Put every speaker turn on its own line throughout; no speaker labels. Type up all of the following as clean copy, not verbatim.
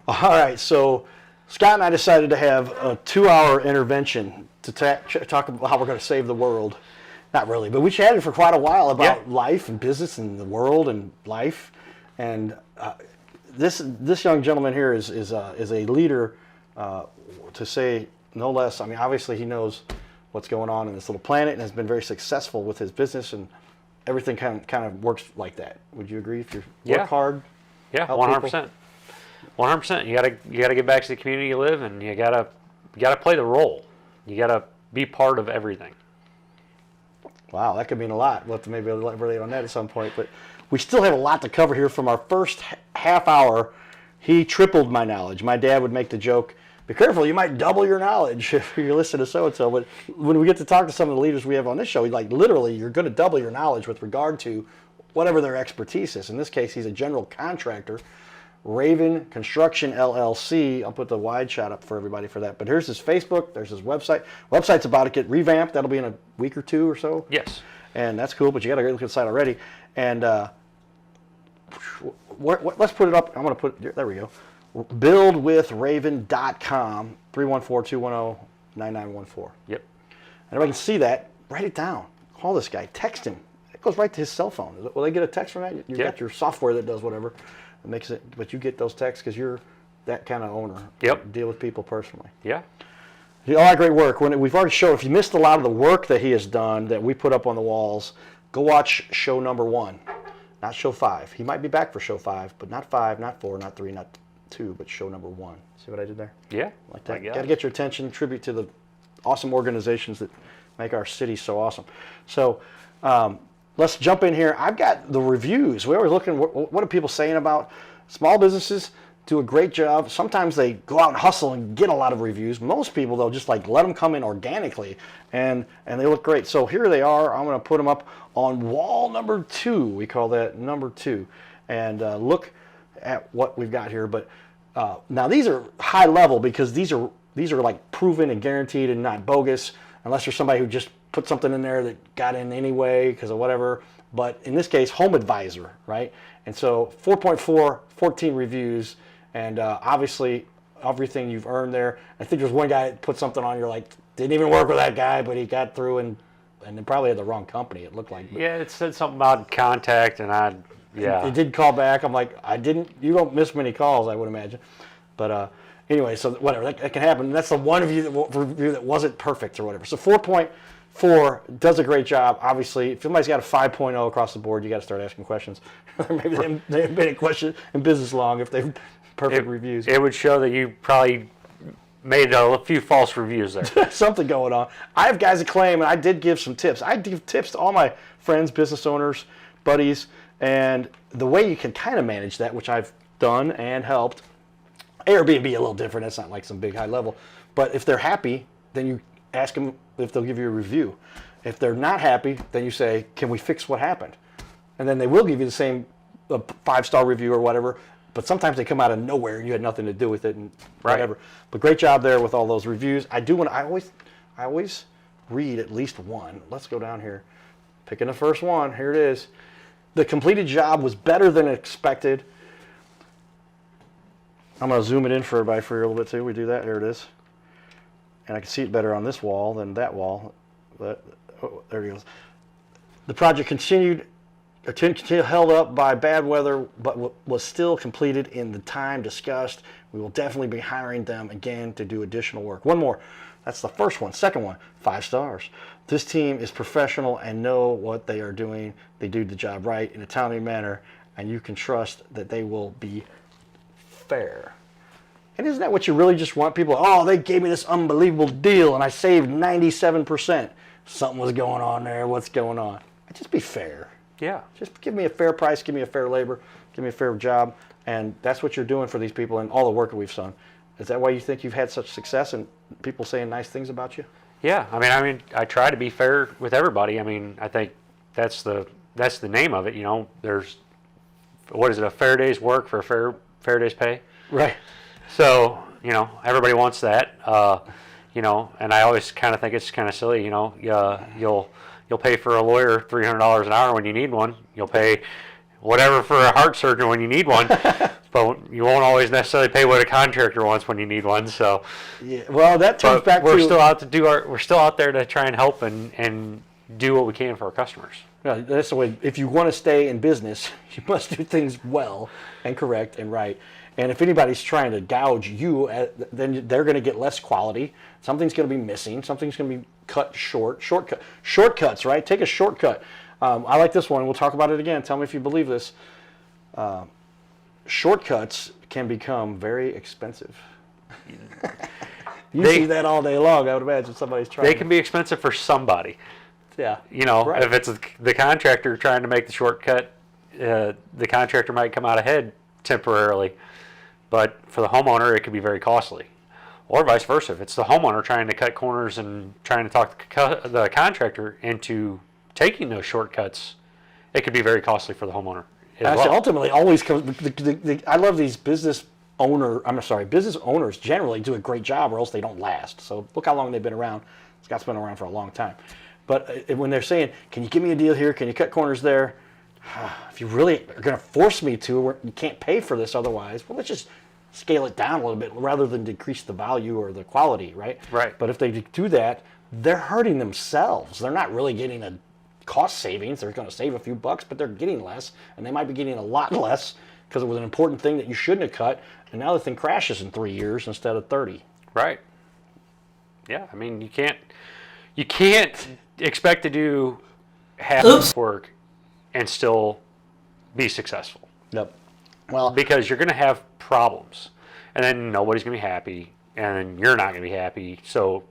All right, so Scott and I decided to have a 2-hour intervention to talk about how we're going to save the world. Not really, but we chatted for quite a while about life and business and the world and life. And this young gentleman here is a leader, to say no less. I mean, obviously he knows what's going on in this little planet and has been very successful with his business, and everything kind of works like that. Would you agree? If you work hard,
yeah, 100%. 100%. You gotta get back to the community you live in. You gotta play the role. You gotta be part of everything.
Wow, that could mean a lot. We'll have to maybe elaborate on that at some point. But we still have a lot to cover here. From our first half hour, he tripled my knowledge. My dad would make the joke, be careful, you might double your knowledge if you listen to so-and-so. But when we get to talk to some of the leaders we have on this show, like literally you're going to double your knowledge with regard to whatever their expertise is. In this case, he's a general contractor. Raven Construction LLC. I'll put the wide shot up for everybody for that. But here's his Facebook. There's his website. Website's about to get revamped. That'll be in a week or two or so.
Yes. And
that's cool, but you got a great look at the site already. And let's put it up. I'm going to put it, there we go. Buildwithraven.com, 314-210-9914.
Yep.
And everybody can see that. Write it down. Call this guy. Text him. It goes right to his cell phone. Will they get a text from that? You got your software that does whatever. It makes it, but you get those texts because you're that kind of owner.
Yep.
You deal with people personally.
Yeah.
All that great work. We've already showed, if you missed a lot of the work that he has done that we put up on the walls, go watch show number 1, not show 5. He might be back for show 5, but not 5, not 4, not 3, not 2, but show number 1. See what I did there?
Yeah.
Like that. Got to get your attention. Tribute to the awesome organizations that make our city so awesome. So let's jump in here. I've got the reviews. We're always looking, what are people saying about small businesses? Do a great job. Sometimes they go out and hustle and get a lot of reviews. Most people, they'll just like let them come in organically, and they look great. So here they are. I'm going to put them up on wall number 2. We call that number 2. And look at what we've got here. But now these are high level because these are like proven and guaranteed and not bogus, unless you're somebody who just put something in there that got in anyway because of whatever. But in this case, Home Advisor, right? And so 4.4, 14 reviews. And obviously, everything you've earned there. I think there's one guy that put something on, you're like, didn't even work with that guy, but he got through and they probably had the wrong company, it looked like. But
yeah, it said something about contact, and
It did call back. I'm like, you don't miss many calls, I would imagine. But anyway, so whatever, that can happen. That's the one review that wasn't perfect or whatever. So 4.4 does a great job. Obviously, if somebody's got a 5.0 across the board, you got to start asking questions. Maybe they haven't been in question in business long if they've perfect reviews.
It would show that you probably made a few false reviews there.
Something going on. I have guys that claim, and I did give some tips. I give tips to all my friends, business owners, buddies, and the way you can kind of manage that, which I've done and helped. Airbnb a little different. It's not like some big high level. But if they're happy, then you ask them if they'll give you a review. If they're not happy, then you say, can we fix what happened? And then they will give you the same 5-star review or whatever. But sometimes they come out of nowhere and you had nothing to do with it and whatever. Right. But great job there with all those reviews. I always read at least one. Let's go down here. Picking the first one. Here it is. The completed job was better than expected. I'm going to zoom it in for everybody for a little bit too. We do that. There it is. And I can see it better on this wall than that wall. But there it goes. The project continued held up by bad weather, but was still completed in the time discussed. We will definitely be hiring them again to do additional work. One more. That's the first one. Second one, 5 stars. This team is professional and know what they are doing. They do the job right in a timely manner, and you can trust that they will be fair. And isn't that what you really just want? People, they gave me this unbelievable deal, and I saved 97%. Something was going on there. What's going on? Just be fair.
Yeah.
Just give me a fair price, give me a fair labor, give me a fair job, and that's what you're doing for these people and all the work that we've done. Is that why you think you've had such success and people saying nice things about you?
Yeah. I mean, I try to be fair with everybody. I mean, I think that's the name of it. You know, there's, what is it, a fair day's work for a fair day's pay?
Right.
So, you know, everybody wants that. You know, and I always kind of think it's kind of silly. You know, you'll pay for a lawyer $300 an hour when you need one. You'll pay whatever for a heart surgeon when you need one, but you won't always necessarily pay what a contractor wants when you need one. So,
yeah, well, that turns back
we're
to
still out there to try and help and do what we can for our customers.
yeah, that's the way. If you want to stay in business, you must do things well and correct and right. And if anybody's trying to gouge you, then they're going to get less quality. Something's going to be missing. Something's going to be cut short. Shortcuts, right? Take a shortcut. I like this one. We'll talk about it again. Tell me if you believe this. Shortcuts can become very expensive. You see that all day long, I would imagine somebody's trying.
They can be expensive for somebody.
Yeah.
Right. If it's the contractor trying to make the shortcut, the contractor might come out ahead temporarily. But for the homeowner, it could be very costly. Or vice versa. If it's the homeowner trying to cut corners and trying to talk the contractor into taking those shortcuts, it could be very costly for the homeowner.
Actually, ultimately, always comes. I love these business owners generally do a great job, or else they don't last. So look how long they've been around. Scott's been around for a long time. But when they're saying, "Can you give me a deal here? Can you cut corners there?" If you really are going to force me to, or you can't pay for this otherwise, well, let's just scale it down a little bit rather than decrease the value or the quality, right?
Right.
But if they do that, they're hurting themselves. They're not really getting a cost savings. They're going to save a few bucks, but they're getting less, and they might be getting a lot less because it was an important thing that you shouldn't have cut, and now the thing crashes in 3 years instead of 30.
Right. Yeah, I mean, you can't expect to do half the work and still be successful.
Yep. Well,
because you're going to have problems, and then nobody's going to be happy, and you're not going to be happy. So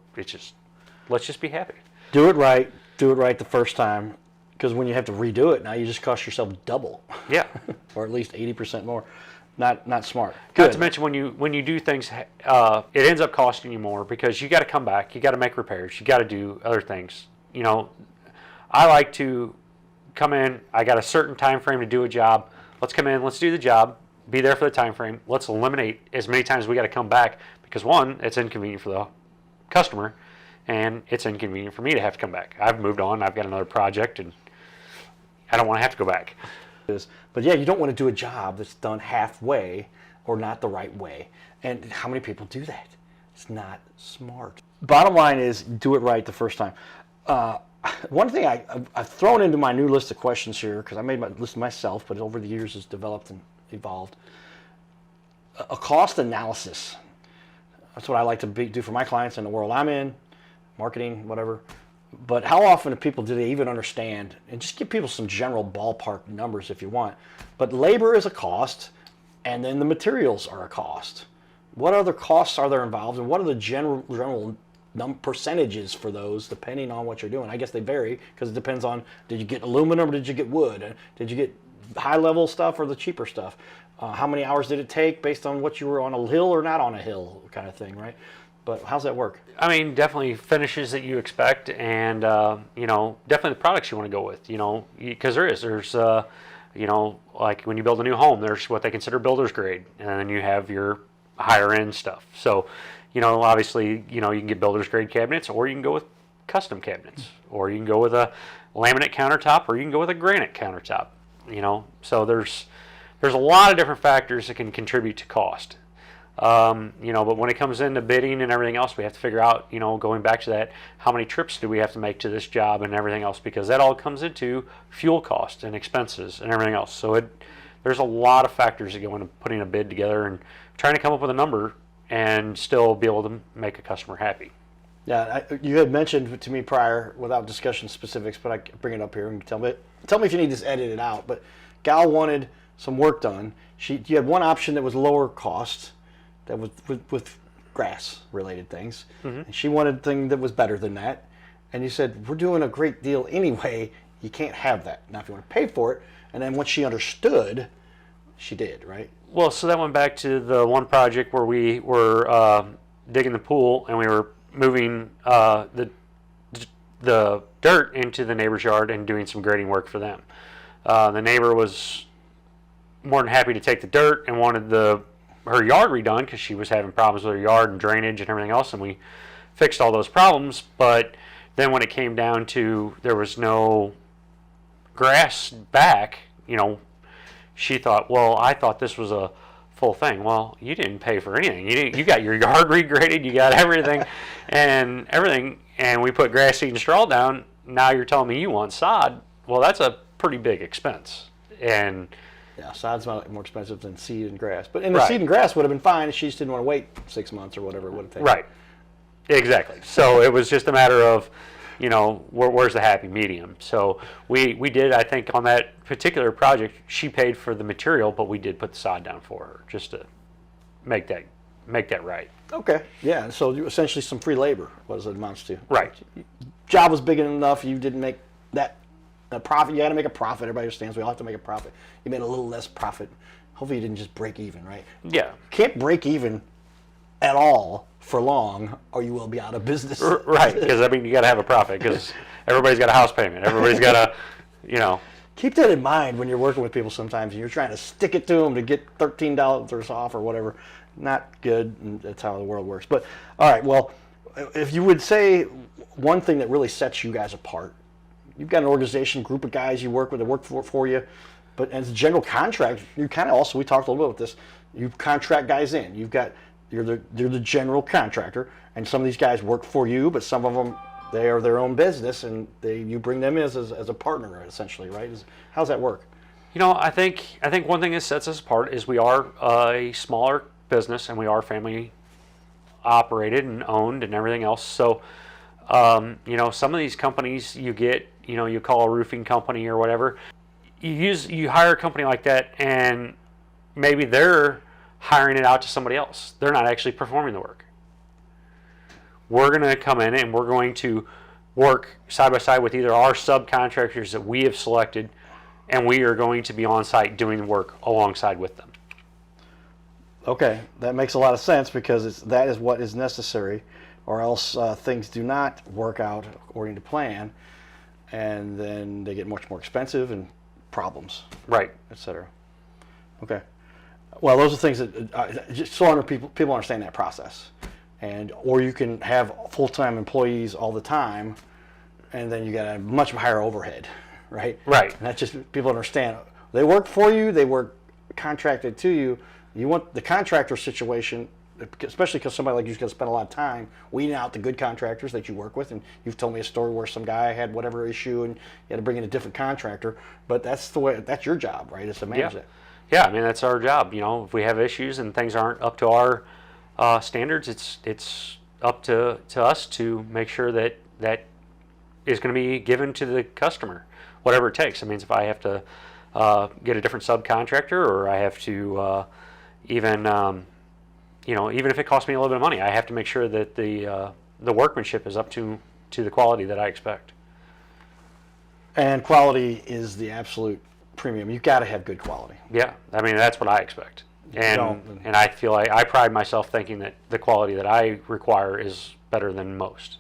let's just be happy.
Do it right. Do it right the first time, because when you have to redo it, now you just cost yourself double.
Yeah.
Or at least 80% more. Not smart.
Not to mention when you do things, it ends up costing you more because you got to come back, you got to make repairs, you got to do other things. I like to come in. I got a certain time frame to do a job. Let's come in. Let's do the job. Be there for the time frame. Let's eliminate as many times as we got to come back because one, it's inconvenient for the customer, and it's inconvenient for me to have to come back. I've moved on. I've got another project, and I don't want to have to go back.
But yeah, you don't want to do a job that's done halfway or not the right way. And how many people do that? It's not smart. Bottom line is, do it right the first time. One thing I've thrown into my new list of questions here, because I made my list myself, but over the years has developed and evolved. A cost analysis. That's what I like to do for my clients in the world I'm in, marketing, whatever. But how often do people, do they even understand? And just give people some general ballpark numbers if you want. But labor is a cost, and then the materials are a cost. What other costs are there involved, and what are the general percentages for those depending on what you're doing? I guess they vary because it depends on, did you get aluminum or did you get wood? Did you get high level stuff or the cheaper stuff? How many hours did it take based on what you were on a hill or not on a hill kind of thing, right? But how's that work?
I mean, definitely finishes that you expect, and definitely the products you want to go with. Because there's like when you build a new home, there's what they consider builder's grade, and then you have your higher end stuff. So, obviously, you can get builder's grade cabinets, or you can go with custom cabinets, or you can go with a laminate countertop, or you can go with a granite countertop. So there's a lot of different factors that can contribute to cost. But when it comes into bidding and everything else, we have to figure out, going back to that, how many trips do we have to make to this job and everything else, because that all comes into fuel cost and expenses and everything else. So there's a lot of factors that go into putting a bid together and trying to come up with a number and still be able to make a customer happy.
Yeah, you had mentioned to me prior, without discussion specifics, but I can bring it up here and tell me if you need this edited out. But Gal wanted some work done. You had one option that was lower cost, that was with grass related things. Mm-hmm. And she wanted a thing that was better than that. And you said, we're doing a great deal anyway, you can't have that. Now if you want to pay for it, and then once she understood, she did, right?
Well, so that went back to the one project where we were digging the pool and we were moving the dirt into the neighbor's yard and doing some grading work for them. The neighbor was more than happy to take the dirt and wanted her yard redone because she was having problems with her yard and drainage and everything else, and we fixed all those problems. But then when it came down to there was no grass back, she thought, well, I thought this was a full thing. Well, you didn't pay for anything. You got your yard regraded, you got everything, and we put grass seed and straw down. Now you're telling me you want sod? Well, that's a pretty big expense. And
yeah, sod's more expensive than seed and grass. But the seed and grass would have been fine if she just didn't want to wait 6 months or whatever it would have taken.
Right. Exactly. So it was just a matter of, where's the happy medium. So we did, I think, on that particular project, she paid for the material, but we did put the sod down for her just to make that right.
Okay. Yeah. So essentially some free labor, what it amounts to.
Right.
Job was big enough. You didn't make that a profit. You had to make a profit. Everybody understands we all have to make a profit. You made a little less profit. Hopefully you didn't just break even, right?
Yeah.
You can't break even at all for long, or you will be out of business.
Right. Because you got to have a profit. Because everybody's got a house payment. Everybody's got a,
Keep that in mind when you're working with people sometimes and you're trying to stick it to them to get $13 off or whatever. Not good, and that's how the world works. But, all right, well, if you would say one thing that really sets you guys apart, you've got an organization, group of guys you work with that work for you, but as a general contract, you kind of also, we talked a little bit about this, you contract guys in. You're the general contractor, and some of these guys work for you, but some of them, they are their own business, and you bring them in as a partner, essentially, right? How's that work?
I think one thing that sets us apart is we are a smaller business, and we are family operated and owned and everything else. So, some of these companies you get, you call a roofing company or whatever, you hire a company like that, and maybe they're hiring it out to somebody else. They're not actually performing the work. We're going to come in and we're going to work side by side with either our subcontractors that we have selected, and we are going to be on site doing the work alongside with them.
Okay, that makes a lot of sense because that is what is necessary, or else things do not work out according to plan, and then they get much more expensive and problems,
right,
etc. Okay, well, those are things that just so people understand that process, or you can have full-time employees all the time, and then you got a much higher overhead, right?
Right.
And that's just people understand. They work for you. They work contracted to you. You want the contractor situation, especially because somebody like you is going to spend a lot of time weeding out the good contractors that you work with. And you've told me a story where some guy had whatever issue and you had to bring in a different contractor. But that's that's your job, right? Is to manage that.
Yeah, that's our job. If we have issues and things aren't up to our standards, it's up to us to make sure that is going to be given to the customer, whatever it takes. If I have to get a different subcontractor, or I have to even if it costs me a little bit of money, I have to make sure that the workmanship is up to the quality that I expect.
And quality is the absolute premium. You've got to have good quality.
Yeah, that's what I expect. And I feel like I pride myself thinking that the quality that I require is better than most.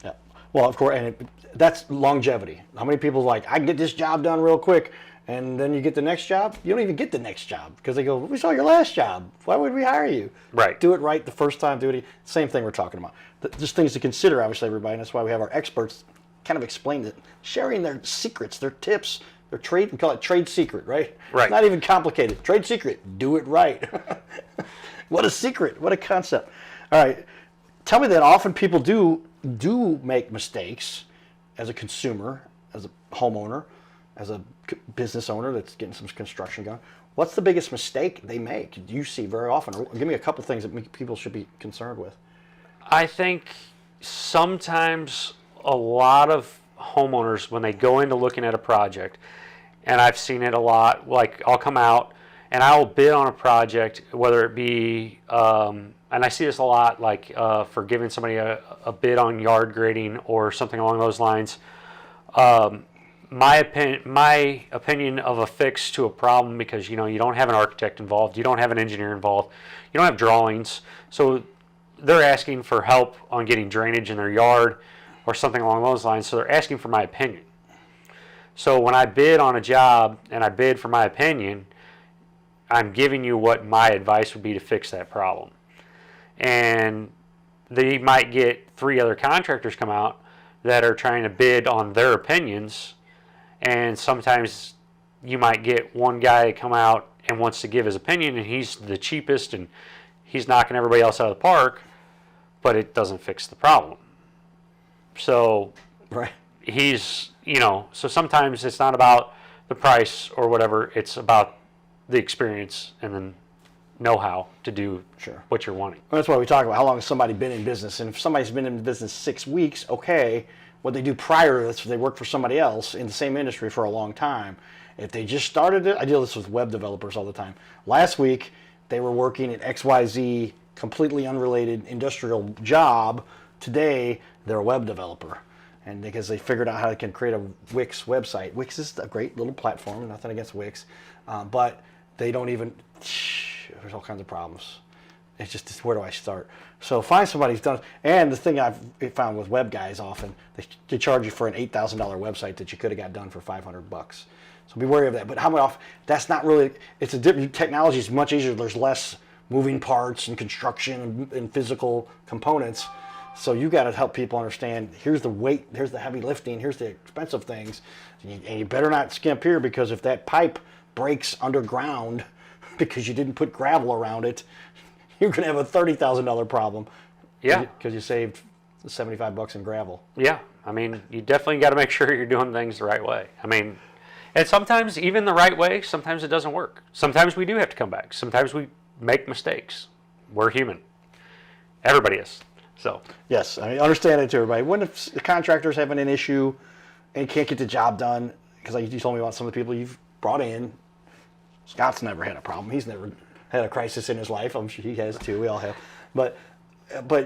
Yeah. Well, of course, and that's longevity. How many people I can get this job done real quick, and then you get the next job? You don't even get the next job because they go, we saw your last job. Why would we hire you?
Right.
Do it right the first time. Do it. Same thing we're talking about. Just things to consider, obviously, everybody. And that's why we have our experts kind of explain it, sharing their secrets, their tips, their trade. We call it trade secret, right?
Right.
It's not even complicated. Trade secret. Do it right. What a secret. What a concept. All right. Tell me that often people do make mistakes as a consumer, as a homeowner, as a business owner that's getting some construction going. What's the biggest mistake they make? Do you see very often? Or give me a couple things that people should be concerned with.
I think sometimes a lot of homeowners, when they go into looking at a project, and I've seen it a lot, I'll come out and I'll bid on a project, whether it be, and I see this a lot, for giving somebody a bid on yard grading or something along those lines. My opinion of a fix to a problem, because you don't have an architect involved, you don't have an engineer involved, you don't have drawings, so they're asking for help on getting drainage in their yard or something along those lines, so they're asking for my opinion. So when I bid on a job and I bid for my opinion, I'm giving you what my advice would be to fix that problem. And they might get 3 other contractors come out that are trying to bid on their opinions, and sometimes you might get one guy to come out and wants to give his opinion, and he's the cheapest, and he's knocking everybody else out of the park, but it doesn't fix the problem. So
Right.
he's, so sometimes it's not about the price or whatever, it's about the experience and then know-how to do
Sure.
what you're wanting.
Well, that's why we talk about how long has somebody been in business. And if somebody's been in business 6 weeks, okay, what they do prior to this, they work for somebody else in the same industry for a long time. If they just started it, I deal this with web developers all the time. Last week, they were working at XYZ, completely unrelated industrial job. Today, they're a web developer. And because they figured out how they can create a Wix website. Wix is a great little platform, nothing against Wix, but they don't even, there's all kinds of problems. It's just, where do I start? So find somebody who's done, and the thing I've found with web guys often, they charge you for an $8,000 website that you could have got done for $500. So be wary of that. But how often, that's not really, it's a different, technology is much easier. There's less moving parts and construction and physical components. So you got to help people understand, here's the weight, here's the heavy lifting, here's the expensive things. And you better not skimp here, because if that pipe breaks underground because you didn't put gravel around it, you're going to have a $30,000 problem.
Yeah.
Because you saved $75 in gravel.
Yeah. I mean, you definitely got to make sure you're doing things the right way. I mean, and sometimes even the right way, sometimes it doesn't work. Sometimes we do have to come back. Sometimes we make mistakes. We're human. Everybody is. So.
Yes, I mean, understand it to everybody. When if the contractor's having an issue and can't get the job done, because like you told me about some of the people you've brought in, Scott's never had a problem. He's never had a crisis in his life. I'm sure he has too. We all have. But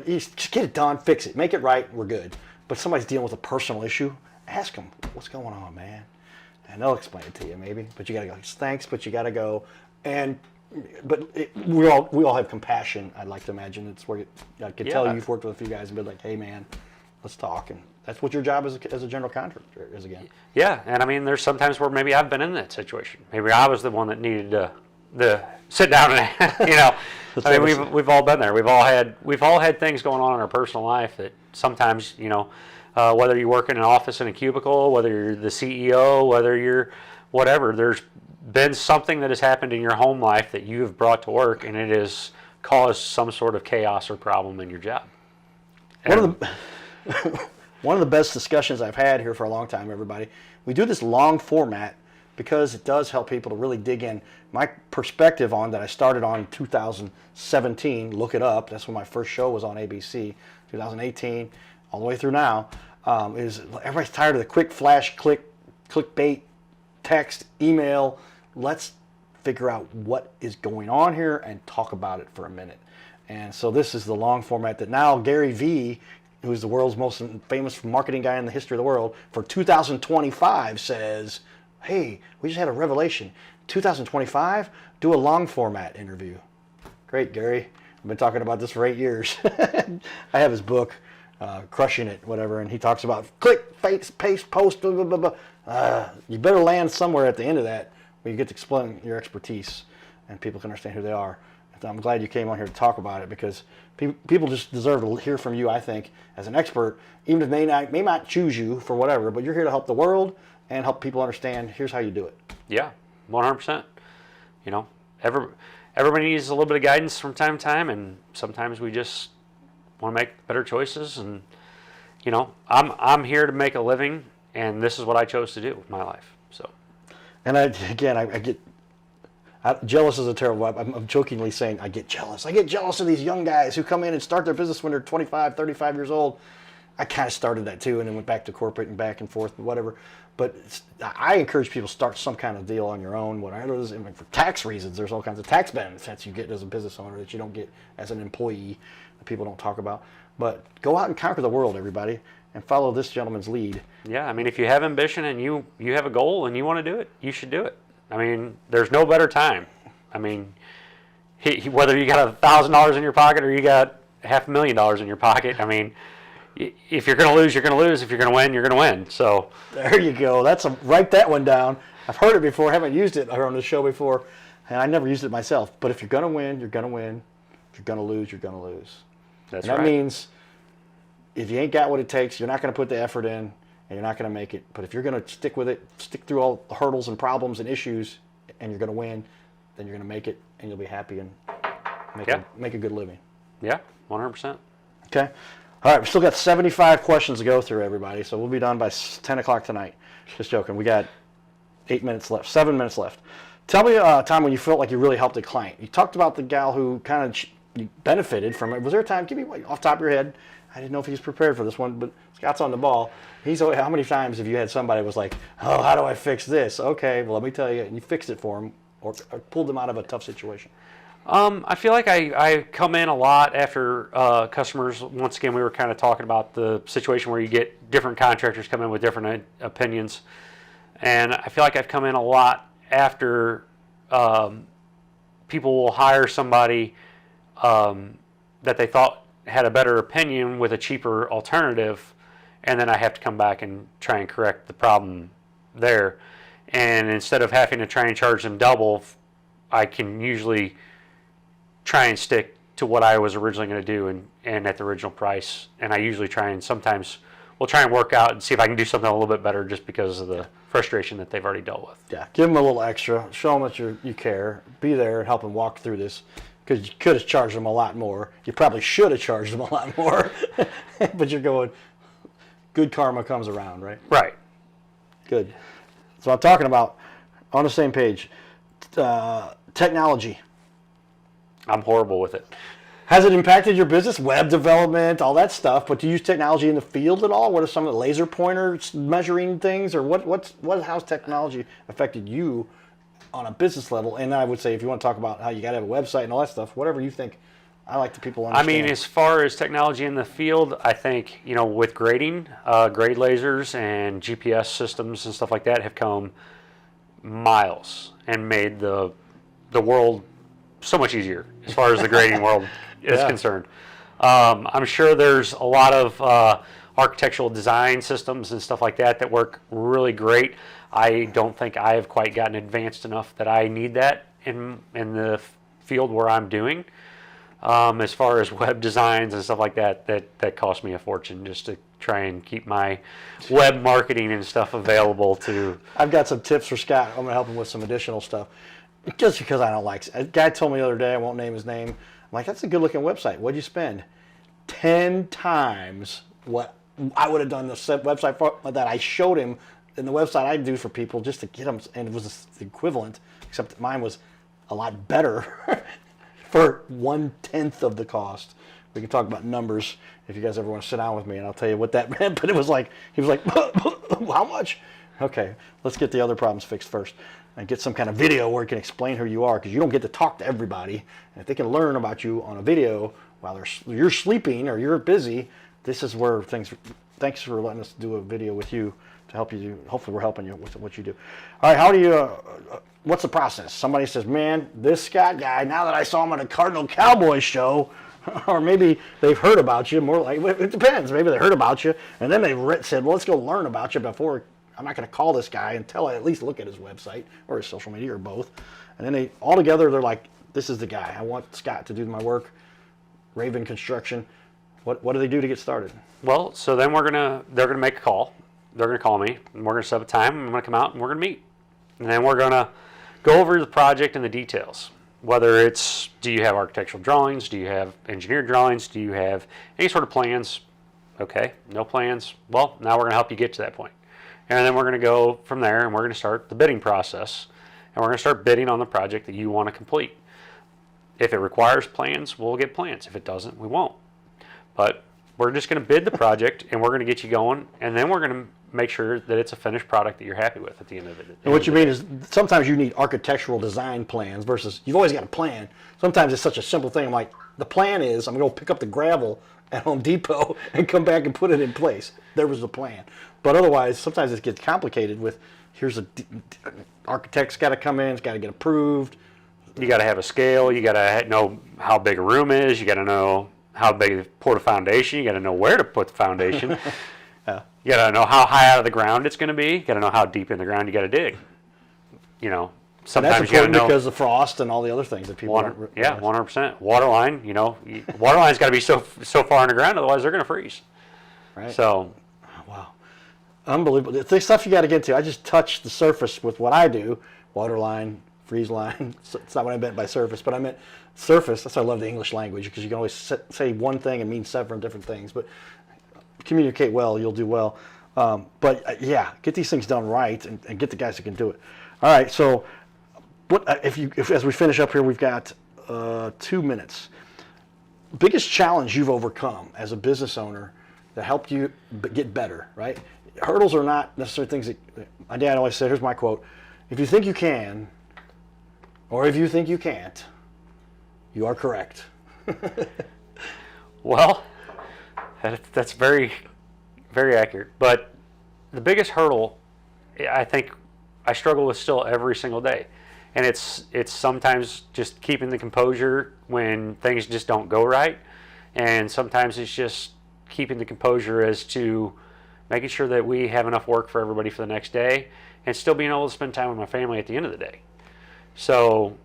just get it done, fix it, make it right. We're good. But if somebody's dealing with a personal issue, ask them, what's going on, man? And they'll explain it to you, maybe. But you got to go. Thanks, but you got to go. We all have compassion. I'd like to imagine it's where I could tell you've worked with a few guys and be like, hey man, let's talk. And that's what your job as a general contractor is again.
Yeah, and I mean, there's sometimes where maybe I've been in that situation. Maybe I was the one that needed to sit down and I mean, we've all been there. We've all had things going on in our personal life that sometimes whether you work in an office in a cubicle, whether you're the CEO, whether you're whatever, there's been something that has happened in your home life that you have brought to work, and it has caused some sort of chaos or problem in your job.
One of the best discussions I've had here for a long time, everybody. We do this long format because it does help people to really dig in. My perspective on that I started on in 2017, look it up, that's when my first show was on ABC, 2018, all the way through now, is everybody's tired of the quick flash, clickbait, text, email. Let's figure out what is going on here and talk about it for a minute. And so this is the long format that now Gary Vee, who's the world's most famous marketing guy in the history of the world, for 2025 says, hey, we just had a revelation. 2025, do a long format interview. Great, Gary. I've been talking about this for 8 years. I have his book, Crushing It, whatever, and he talks about click, paste, post, blah, blah, blah, blah. You better land somewhere at the end of that where you get to explain your expertise and people can understand who they are. And I'm glad you came on here to talk about it, because people just deserve to hear from you, I think, as an expert, even if they may not choose you for whatever, but you're here to help the world and help people understand, here's how you do it.
Yeah, 100%. Everybody needs a little bit of guidance from time to time, and sometimes we just want to make better choices. And I'm here to make a living, and this is what I chose to do with my life. So,
and I get jealous is a terrible. I'm jokingly saying I get jealous. I get jealous of these young guys who come in and start their business when they're 25, 35 years old. I kind of started that too, and then went back to corporate and back and forth and whatever. But I encourage people to start some kind of deal on your own. Whatever it is, for tax reasons, there's all kinds of tax benefits you get as a business owner that you don't get as an employee that people don't talk about. But go out and conquer the world, everybody, and follow this gentleman's lead.
Yeah, I mean, if you have ambition and you have a goal and you want to do it, you should do it. I mean, there's no better time. I mean, whether you got $1,000 in your pocket or you got $500,000 in your pocket, I mean, if you're going to lose, you're going to lose. If you're going to win, you're going to win. So
there you go. Write that one down. I've heard it before. Haven't used it on the show before, and I never used it myself. But if you're going to win, you're going to win. If you're going to lose, you're going to lose.
That's
right.
That
means if you ain't got what it takes, you're not going to put the effort in, and you're not going to make it. But if you're going to stick with it, stick through all the hurdles and problems and issues, and you're going to win, then you're going to make it, and you'll be happy and make a good living.
Yeah, 100%.
Okay. All right, we still got 75 questions to go through, everybody, so we'll be done by 10 o'clock tonight. Just joking. We got 7 minutes left. Tell me a time when you felt like you really helped a client. You talked about the gal who kind of benefited from it. Was there a time, give me off the top of your head, I didn't know if he was prepared for this one, but Scott's on the ball. How many times have you had somebody was like, oh, how do I fix this? Okay, well, let me tell you, and you fixed it for him or pulled them out of a tough situation?
I feel like I come in a lot after customers. Once again, we were kind of talking about the situation where you get different contractors come in with different opinions. And I feel like I've come in a lot after people will hire somebody that they thought had a better opinion with a cheaper alternative, and then I have to come back and try and correct the problem there. And instead of having to try and charge them double, I can usually try and stick to what I was originally going to do and at the original price. And I usually try and sometimes we'll try and work out and see if I can do something a little bit better just because of the frustration that they've already dealt with.
Yeah, give them a little extra. Show them that you care. Be there and help them walk through this, because you could have charged them a lot more. You probably should have charged them a lot more. But you're going, good karma comes around, right?
Right.
Good. So I'm talking about, on the same page, technology.
I'm horrible with it.
Has it impacted your business? Web development, all that stuff. But do you use technology in the field at all? What are some of the laser pointers measuring things, or how's technology affected you on a business level? And I would say, if you want to talk about how you got to have a website and all that stuff, whatever you think, I like the people understand.
I mean, as far as technology in the field, I think, with grading, grade lasers and GPS systems and stuff like that have come miles and made the world so much easier as far as the grading world is concerned. I'm sure there's a lot of architectural design systems and stuff like that work really great. I don't think I have quite gotten advanced enough that I need that in the field where I'm doing. As far as web designs and stuff like that cost me a fortune just to try and keep my web marketing and stuff available to.
I've got some tips for Scott. I'm going to help him with some additional stuff. Just because I don't like it. A guy told me the other day, I won't name his name, I'm like, that's a good looking website. What'd you spend? 10 times what I would have done the website for, that I showed him in the website I do for people just to get them, and it was the equivalent, except that mine was a lot better for 1/10 of the cost. We can talk about numbers if you guys ever want to sit down with me, and I'll tell you what that meant. But it was like, he was like, how much? Okay, let's get the other problems fixed first. And get some kind of video where you can explain who you are, because you don't get to talk to everybody. And if they can learn about you on a video while you're sleeping or you're busy, this is where thanks for letting us do a video with you to help you. Hopefully we're helping you with what you do. All right, how do you, what's the process? Somebody says, man, this Scott guy, now that I saw him on a Cardinal Cowboys show, or maybe they've heard about you, more like, it depends. Maybe they heard about you, and then they said, well, let's go learn about you before. I'm not going to call this guy until I at least look at his website or his social media or both. And then they're like, this is the guy. I want Scott to do my work. Raven Construction. What do they do to get started?
Well, so then they're gonna make a call. They're gonna call me, and we're gonna set up a time, and I'm gonna come out, and we're gonna meet. And then we're gonna go over the project and the details. Whether it's, do you have architectural drawings? Do you have engineered drawings? Do you have any sort of plans? Okay, no plans. Well, now we're gonna help you get to that point. And then we're going to go from there, and we're going to start the bidding process. And we're going to start bidding on the project that you want to complete. If it requires plans, we'll get plans. If it doesn't, we won't. But we're just going to bid the project, and we're going to get you going, and then we're going to make sure that it's a finished product that you're happy with at the end of it.
And what you mean is sometimes you need architectural design plans versus you've always got a plan. Sometimes it's such a simple thing. I'm like, the plan is I'm going to go pick up the gravel at Home Depot and come back and put it in place. There was the plan. But otherwise, sometimes it gets complicated with, architect's got to come in, it's got to get approved.
You got to have a scale. You got to know how big a room is. You got to know how big to pour the foundation. You got to know where to put the foundation. You got to know how high out of the ground it's going to be. You got to know how deep in the ground you got to dig. Sometimes
you got to know because of frost and all the other things that people.
100%. Water line. Water line's got to be so far in the ground, otherwise they're going to freeze.
Right.
So.
Wow. Unbelievable. The stuff you got to get to. I just touched the surface with what I do. Water line, freeze line. It's not what I meant by surface, but I meant surface. That's why I love the English language, because you can always say one thing and mean seven different things. But communicate well, you'll do well. Yeah, get these things done right and get the guys who can do it. All right, so if as we finish up here, we've got 2 minutes. Biggest challenge you've overcome as a business owner that helped you get better, right? Hurdles are not necessarily things that my dad always said. Here's my quote: "If you think you can, or if you think you can't, you are correct."
Well, that's very, very accurate. But the biggest hurdle, I think, I struggle with still every single day, and it's sometimes just keeping the composure when things just don't go right, and sometimes it's just keeping the composure as to making sure that we have enough work for everybody for the next day, and still being able to spend time with my family at the end of the day. So,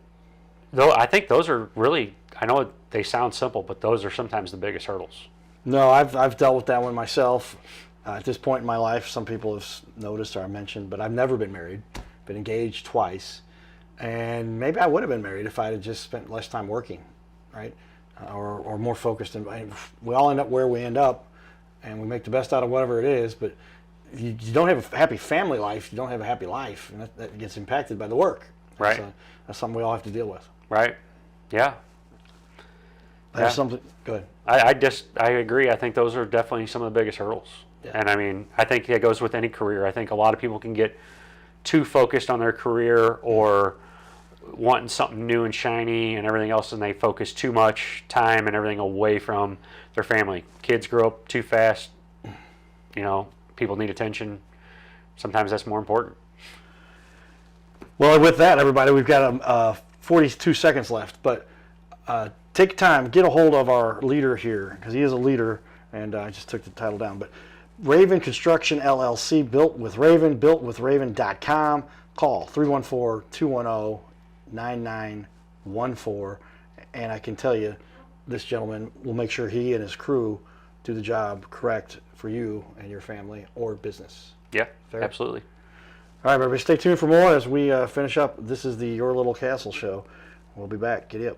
though, I think those are really, I know they sound simple, but those are sometimes the biggest hurdles.
No, I've dealt with that one myself. At this point in my life, some people have noticed or I mentioned, but I've never been married. Been engaged twice, and maybe I would have been married if I had just spent less time working, right, or more focused. And we all end up where we end up, and we make the best out of whatever it is. But you don't have a happy family life, you don't have a happy life, and that gets impacted by the work.
Right.
That's something we all have to deal with.
Right. Yeah.
That's something. Go ahead.
I agree. I think those are definitely some of the biggest hurdles.
Yeah.
And I mean, I think it goes with any career. I think a lot of people can get too focused on their career or wanting something new and shiny and everything else, and they focus too much time and everything away from their family. Kids grow up too fast. People need attention. Sometimes that's more important.
Well, with that, everybody, we've got 42 seconds left, but take time, get a hold of our leader here, because he is a leader, and I just took the title down. But Raven Construction LLC, built with Raven.com. Call 314-210-9914, and I can tell you, this gentleman will make sure he and his crew do the job correct for you and your family or business.
Yeah,
Fair?
Absolutely.
All right, everybody, stay tuned for more as we finish up. This is the Your Little Castle Show. We'll be back. Giddy up.